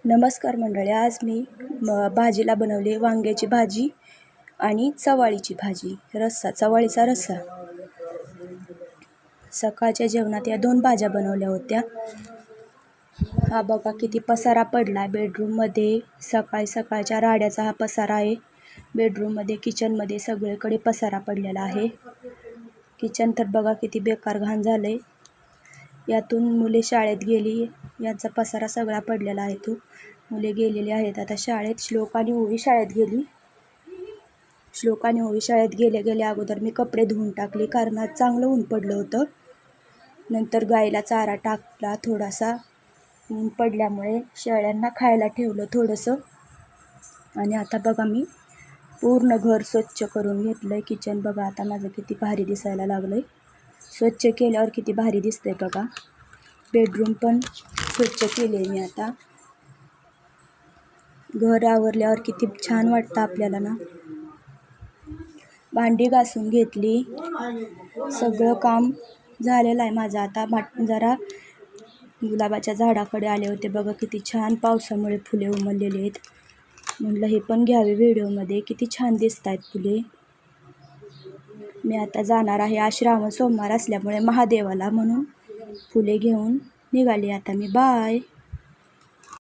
नमस्कार मंडळी, आज मी भाजीला बनवली वांग्याची भाजी आणि चवाळीची भाजी, चवाळीचा रस्सा. सकाळच्या जेवणात या 2 भाज्या बनवल्या होत्या. हा बघा किती पसारा पडला बेडरूममध्ये. सकाळच्या राड्याचा हा पसारा आहे. बेडरूममध्ये, किचनमध्ये सगळीकडे पसारा पडलेला आहे. किचन तर बघा किती बेकार घाण झालंय. यातून मुले शाळेत गेली, यांचा पसारा सगळा पडलेला आहे. मुले गेलेले आहेत आता शाळेत. श्लोक आणि ओवी शाळेत गेली. श्लोक आणि ओवी शाळेत गेल्या अगोदर मी कपडे धुवून टाकले, कारण आज चांगलं ऊन पडलं होतं. नंतर गाईला चारा टाकला, थोडासा ऊन पडल्यामुळे शेळ्यांना खायला ठेवलं थोडंसं. आणि आता बघा मी पूर्ण घर स्वच्छ करून घेतलंय. किचन बघा आता माझं किती भारी दिसायला लागलंय. स्वच्छ केल्यावर किती भारी दिसतंय बघा. बेडरूम पण स्वच्छ केले मी आता. घर आवरल्यावर किती छान वाटतं आपल्याला ना. भांडी घासून घेतली, सगळं काम झालेलं आहे माझं. आता जरा गुलाबाच्या झाडाकडे आले होते. बघा किती छान पावसामुळे फुले उमललेली आहेत. म्हटलं हे पण घ्यावे व्हिडिओमध्ये, किती छान दिसत आहेत फुले. मी आता जाणार आहे, आज श्रावण सोमवार असल्यामुळे महादेवाला, म्हणून फुले घेऊन निघाली आता मी. बाय.